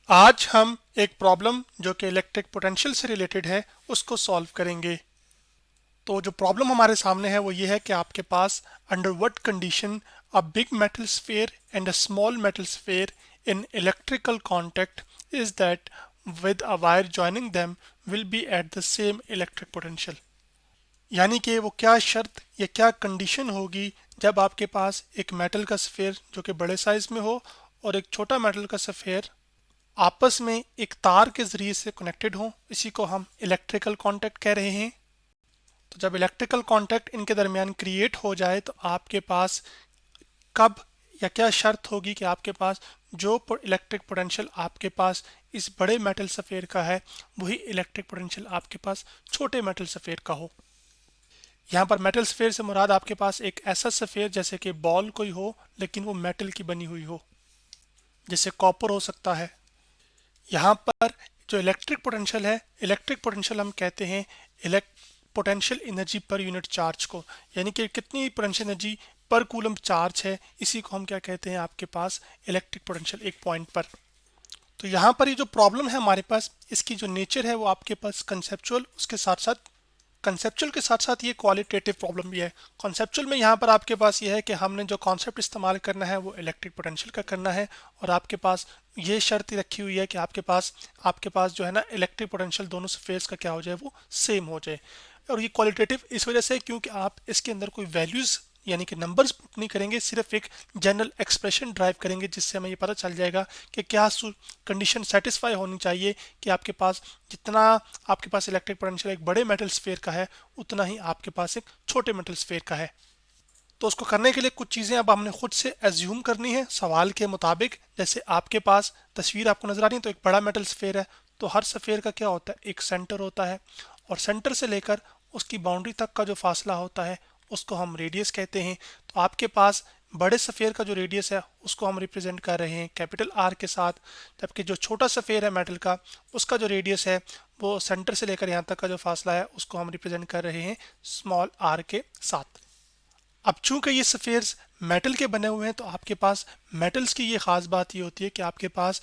आज हम एक प्रॉब्लम जो कि इलेक्ट्रिक पोटेंशियल से रिलेटेड है उसको सॉल्व करेंगे। तो जो प्रॉब्लम हमारे सामने है वो ये है कि आपके पास under what condition a big metal sphere and a small metal sphere in electrical contact is that with a wire joining them will be at the same electric potential। यानी कि वो क्या शर्त या क्या कंडीशन होगी जब आपके पास एक मेटल का स्फीयर जो कि बड़े साइज में हो और एक छोटा मेटल का स्फीयर आपस में एक तार के जरिए से कनेक्टेड हो। इसी को हम इलेक्ट्रिकल कांटेक्ट कह रहे हैं। तो जब इलेक्ट्रिकल कांटेक्ट इनके दरमियान क्रिएट हो जाए तो आपके पास कब या क्या शर्त होगी कि आपके पास जो इलेक्ट्रिक पोटेंशियल आपके पास इस बड़े मेटल सफेयर का है वही इलेक्ट्रिक पोटेंशियल आपके पास छोटे मेटल सफेयर का हो। यहाँ पर मेटल सफेयर से मुराद आपके पास एक ऐसा सफेयर जैसे कि बॉल कोई हो लेकिन वो मेटल की बनी हुई हो, जैसे कॉपर हो सकता है। यहाँ पर जो इलेक्ट्रिक पोटेंशियल हम कहते हैं potential energy per unit charge को, यानी कि कितनी पोटेंशियल एनर्जी पर कूलम चार्ज है, इसी को हम क्या कहते हैं आपके पास इलेक्ट्रिक पोटेंशियल एक पॉइंट पर। तो यहाँ पर ये जो प्रॉब्लम है हमारे पास, इसकी जो नेचर है वो आपके पास कंसेप्चुअल के साथ साथ ये क्वालिटेटिव प्रॉब्लम भी है। कॉन्सेप्चुअल में यहाँ पर आपके पास ये है कि हमने जो कॉन्सेप्ट इस्तेमाल करना है वो इलेक्ट्रिक पोटेंशियल का करना है और आपके पास ये शर्त रखी हुई है कि आपके पास जो है ना इलेक्ट्रिक पोटेंशियल दोनों स्फीयर्स का क्या हो जाए, वो सेम हो जाए। और ये क्वालिटेटिव इस वजह से क्योंकि आप इसके अंदर कोई वैल्यूज यानी कि नंबर्स पुट नहीं करेंगे, सिर्फ एक जनरल एक्सप्रेशन ड्राइव करेंगे जिससे हमें ये पता चल जाएगा कि क्या कंडीशन सेटिस्फाई होनी चाहिए कि आपके पास जितना आपके पास इलेक्ट्रिक पोटेंशियल एक बड़े मेटल स्फीयर का है उतना ही आपके पास एक छोटे मेटल स्फीयर का है। तो उसको करने के लिए कुछ चीज़ें अब हमने खुद से एज्यूम करनी है सवाल के मुताबिक। जैसे आपके पास तस्वीर आपको नजर आ रही है, तो एक बड़ा मेटल स्फीयर है, तो हर स्फीयर का क्या होता है, एक सेंटर होता है और सेंटर से लेकर उसकी बाउंड्री तक का जो फासला होता है उसको हम रेडियस कहते हैं। तो आपके पास बड़े सफ़ेयर का जो रेडियस है उसको हम रिप्रेजेंट कर रहे हैं कैपिटल आर के साथ, जबकि जो छोटा सफ़ेयर है मेटल का उसका जो रेडियस है वो सेंटर से लेकर यहाँ तक का जो फासला है उसको हम रिप्रेजेंट कर रहे हैं स्मॉल आर के साथ। अब चूंकि ये सफ़ेयर्स मेटल के बने हुए हैं तो आपके पास मेटल्स की ये ख़ास बात ये होती है कि आपके पास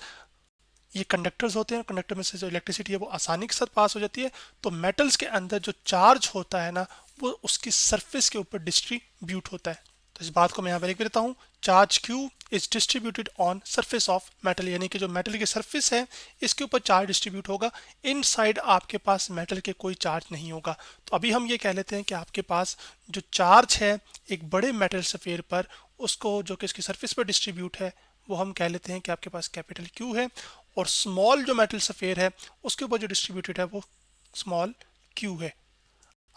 ये कंडक्टर्स होते हैं, कंडक्टर में से जो इलेक्ट्रिसिटी है वो आसानी के साथ पास हो जाती है। तो मेटल्स के अंदर जो चार्ज होता है ना वो उसकी सरफेस के ऊपर डिस्ट्रीब्यूट होता है। तो इस बात को मैं यहाँ पर लिख देता हूँ, charge Q is distributed on surface of metal, यानी कि जो मेटल की सरफेस है इसके ऊपर चार्ज डिस्ट्रीब्यूट होगा। इनसाइड आपके पास मेटल के कोई चार्ज नहीं होगा। तो अभी हम ये कह लेते हैं कि आपके पास जो चार्ज है एक बड़े मेटल सफेयर पर, उसको जो कि इसकी सरफेस पर डिस्ट्रीब्यूट है वो हम कह लेते हैं कि आपके पास कैपिटल क्यू है, और स्मॉल जो मेटल सफेयर है उसके ऊपर जो डिस्ट्रीब्यूटेड है वो स्मॉल क्यू है।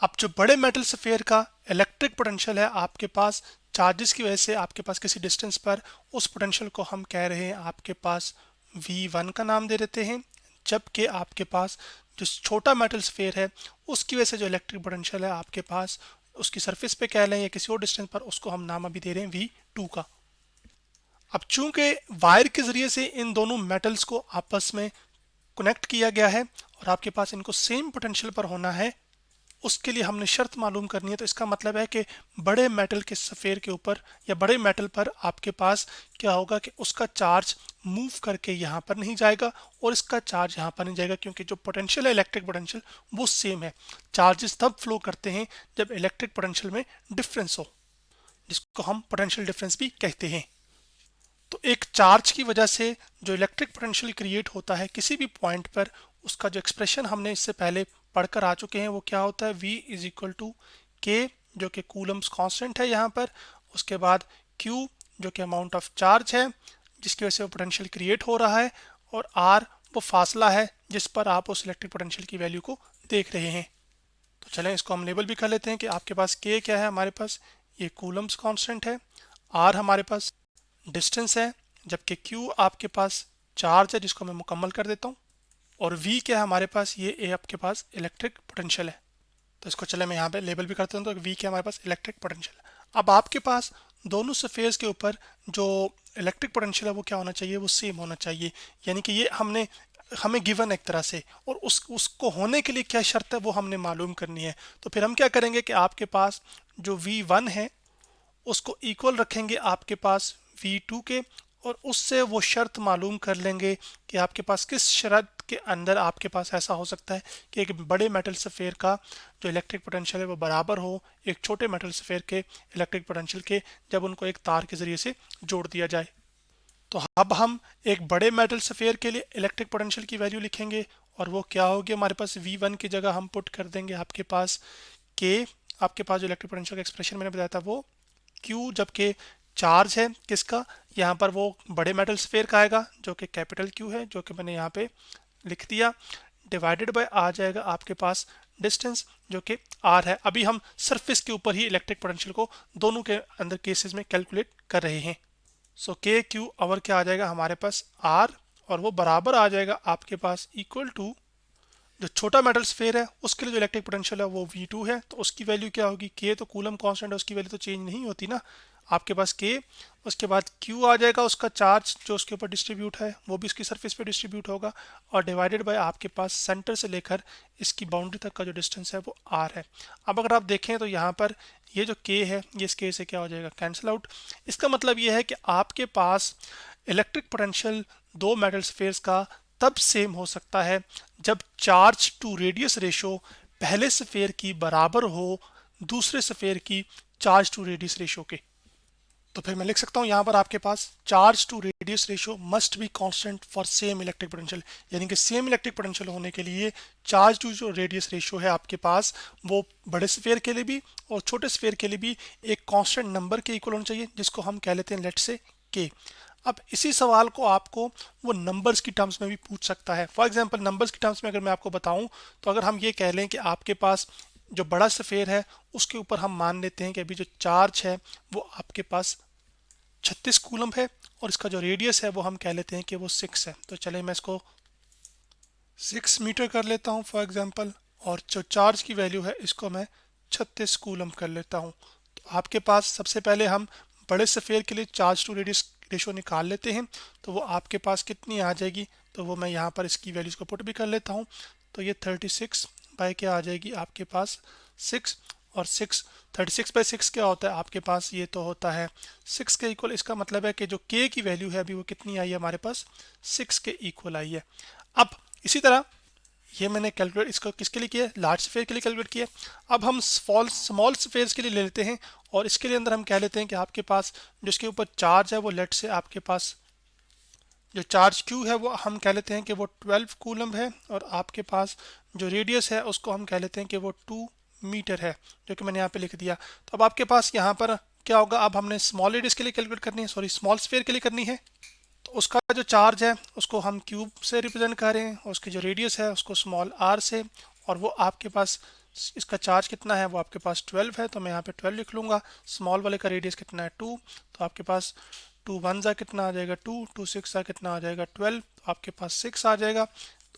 अब जो बड़े मेटल सफेयर का इलेक्ट्रिक पोटेंशियल है आपके पास चार्जेस की वजह से आपके पास किसी डिस्टेंस पर, उस पोटेंशियल को हम कह रहे हैं आपके पास V1 का नाम दे देते हैं। जबकि आपके पास जो छोटा मेटल स्फेयर है उसकी वजह से जो इलेक्ट्रिक पोटेंशियल है आपके पास उसकी सरफेस पे कह लें या किसी और डिस्टेंस पर, उसको हम नाम अभी दे रहे हैं V2 का। अब चूंकि वायर के जरिए से इन दोनों मेटल्स को आपस में कनेक्ट किया गया है और आपके पास इनको सेम पोटेंशियल पर होना है, उसके लिए हमने शर्त मालूम करनी है। तो इसका मतलब है कि बड़े मेटल के सफ़ेयर के ऊपर या बड़े मेटल पर आपके पास क्या होगा कि उसका चार्ज मूव करके यहाँ पर नहीं जाएगा और इसका चार्ज यहाँ पर नहीं जाएगा, क्योंकि जो पोटेंशियल है इलेक्ट्रिक पोटेंशियल वो सेम है। चार्जेस तब फ्लो करते हैं जब इलेक्ट्रिक पोटेंशियल में डिफरेंस हो, जिसको हम पोटेंशियल डिफरेंस भी कहते हैं। तो एक चार्ज की वजह से जो इलेक्ट्रिक पोटेंशियल क्रिएट होता है किसी भी पॉइंट पर, उसका जो एक्सप्रेशन हमने इससे पहले पढ़कर आ चुके हैं वो क्या होता है, V इज इक्वल टू के, जो कि कूलम्स कांस्टेंट है यहाँ पर, उसके बाद Q जो कि अमाउंट ऑफ चार्ज है जिसकी वजह से वो पोटेंशियल क्रिएट हो रहा है, और R वो फासला है जिस पर आप उस इलेक्ट्रिक पोटेंशियल की वैल्यू को देख रहे हैं। तो चलें इसको हम लेबल भी कर लेते हैं कि आपके पास K क्या है, हमारे पास ये कूलम्स कांस्टेंट है, R हमारे पास डिस्टेंस है, जबकि Q आपके पास चार्ज है जिसको मैं मुकम्मल कर देता हूँ, और V क्या है हमारे पास, ये आपके पास इलेक्ट्रिक पोटेंशियल है। तो इसको चले मैं यहाँ पे लेबल भी करता हूँ, तो V क्या हमारे पास इलेक्ट्रिक पोटेंशियल है। अब आपके पास दोनों सफेयर्स के ऊपर जो इलेक्ट्रिक पोटेंशियल है वो क्या होना चाहिए, वो सेम होना चाहिए। यानी कि ये हमें गिवन एक तरह से, और उसको होने के लिए क्या शर्त है वो हमने मालूम करनी है। तो फिर हम क्या करेंगे कि आपके पास जो V1 है उसको इक्वल रखेंगे आपके पास V2 के, और उससे वो शर्त मालूम कर लेंगे कि आपके पास किस शर्त के अंदर आपके पास ऐसा हो सकता है कि एक बड़े मेटल स्फीयर का जो इलेक्ट्रिक पोटेंशियल है वो बराबर हो एक छोटे मेटल स्फीयर के इलेक्ट्रिक पोटेंशियल के, जब उनको एक तार के जरिए से जोड़ दिया जाए। तो अब हम एक बड़े मेटल स्फीयर के लिए इलेक्ट्रिक पोटेंशियल की वैल्यू लिखेंगे और वो क्या होगी, हमारे पास V1 की जगह हम पुट कर देंगे आपके पास K। आपके पास जो इलेक्ट्रिक पोटेंशियल का एक्सप्रेशन मैंने बताया था वो Q, जबकि चार्ज है किसका, यहाँ पर वो बड़े मेटल स्फीयर का आएगा जो कि कैपिटल Q है, जो कि मैंने यहाँ पे लिख दिया, डिवाइडेड बाय आ जाएगा आपके पास डिस्टेंस जो कि R है। अभी हम सरफेस के ऊपर ही इलेक्ट्रिक पोटेंशियल को दोनों के अंदर केसेस में कैलकुलेट कर रहे हैं। सो के क्यू आवर क्या आ जाएगा हमारे पास R, और वो बराबर आ जाएगा आपके पास इक्वल टू जो छोटा मेटल स्फीयर है उसके लिए जो इलेक्ट्रिक पोटेंशियल है वो V2 है, तो उसकी वैल्यू क्या होगी, K तो कूलम कांस्टेंट है, उसकी वैल्यू तो चेंज नहीं होती ना, आपके पास K, उसके बाद Q आ जाएगा उसका चार्ज जो उसके ऊपर डिस्ट्रीब्यूट है वो भी इसकी सरफेस पे डिस्ट्रीब्यूट होगा, और डिवाइडेड बाय आपके पास सेंटर से लेकर इसकी बाउंड्री तक का जो डिस्टेंस है वो R है। अब अगर आप देखें तो यहाँ पर ये जो K है ये इस K से क्या हो जाएगा, कैंसिल आउट। इसका मतलब ये है कि आपके पास इलेक्ट्रिक पोटेंशियल दो मेटल स्फीयर्स का तब सेम हो सकता है जब चार्ज टू रेडियस रेशो पहले स्फीयर की बराबर हो दूसरे स्फीयर की चार्ज टू रेडियस रेशो के। तो फिर मैं लिख सकता हूँ यहाँ पर आपके पास charge to radius ratio must be constant for same electric potential, यानी कि सेम इलेक्ट्रिक पोटेंशियल होने के लिए चार्ज टू जो रेडियस रेशो है आपके पास वो बड़े स्फीयर के लिए भी और छोटे स्फीयर के लिए भी एक कांस्टेंट नंबर के इक्वल होना चाहिए, जिसको हम कह लेते हैं लेट से के। अब इसी सवाल को आपको वो नंबर्स की टर्म्स में भी पूछ सकता है। फॉर एग्जांपल नंबर्स की टर्म्स में अगर मैं आपको बताऊं तो अगर हम ये कह लें कि आपके पास जो बड़ा स्फीयर है उसके ऊपर हम मान लेते हैं कि अभी जो चार्ज है वो आपके पास 36 कूलम है और इसका जो रेडियस है वो हम कह लेते हैं कि वो 6 है, तो चले मैं इसको 6 मीटर कर लेता हूँ फॉर एग्जांपल, और जो चार्ज की वैल्यू है इसको मैं 36 कूलम कर लेता हूँ। तो आपके पास सबसे पहले हम बड़े स्फीयर के लिए चार्ज टू रेडियस रेशो निकाल लेते हैं, तो वो आपके पास कितनी आ जाएगी, तो वो मैं यहाँ पर इसकी वैल्यूज को पुट भी कर लेता हूँ। तो ये 36 बाय क्या आ जाएगी आपके पास 6, और 36/6 क्या होता है आपके पास, ये तो होता है 6 के इक्वल। इसका मतलब है कि जो k की वैल्यू है अभी वो कितनी आई है हमारे पास 6 के इक्वल आई है। अब इसी तरह ये मैंने कैलकुलेट इसको किसके लिए किया है, लार्ज स्फीयर के लिए कैलकुलेट किया है। अब हम स्मॉल स्फीयर्स के लिए ले लेते हैं और इसके लिए अंदर हम कह लेते हैं कि आपके पास जिसके ऊपर चार्ज है वो लेट से आपके पास जो चार्ज Q है वो हम कह लेते हैं कि वो 12 कूलम है, और आपके पास जो रेडियस है उसको हम कह लेते हैं कि वो 2 मीटर है, जो कि मैंने यहाँ पे लिख दिया। तो अब आपके पास यहाँ पर क्या होगा, अब हमने स्मॉल रेडियस के लिए कैलकुलेट करनी है, सॉरी स्मॉल स्फीयर के लिए करनी है। तो उसका जो चार्ज है उसको हम क्यूब से रिप्रेजेंट कर रहे हैं और उसकी जो रेडियस है उसको स्मॉल r से, और वो आपके पास इसका चार्ज कितना है वो आपके पास 12 है, तो मैं यहाँ पे 12 लिख लूँगा। स्मॉल वाले का रेडियस कितना है 2, तो आपके पास 2 1 जा कितना आ जाएगा 2, 2 6 जा कितना आ जाएगा 12, तो आपके पास 6 आ जाएगा।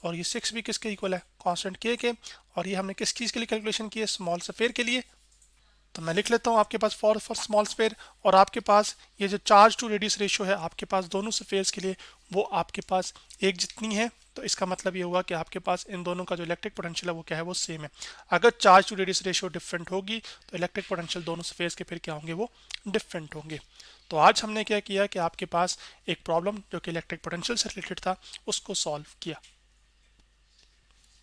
और ये 6 भी किसके इक्वल है, कांस्टेंट k के, और ये हमने किस चीज़ के लिए कैलकुलेशन की है, स्मॉल स्फीयर के लिए। तो मैं लिख लेता हूँ आपके पास फॉर स्मॉल स्फीयर, और आपके पास ये जो चार्ज टू रेडियस रेशियो है आपके पास दोनों स्फीयर्स के लिए वो आपके पास एक जितनी है। तो इसका मतलब ये होगा कि आपके पास इन दोनों का जो इलेक्ट्रिक पोटेंशियल है वो क्या है, वो सेम है। अगर charge to radius ratio different होगी तो इलेक्ट्रिक पोटेंशियल दोनों स्फीयर्स के फिर क्या होंगे, वो डिफरेंट होंगे। तो आज हमने क्या किया कि आपके पास एक प्रॉब्लम जो कि इलेक्ट्रिक पोटेंशियल से रिलेटेड था उसको सॉल्व किया।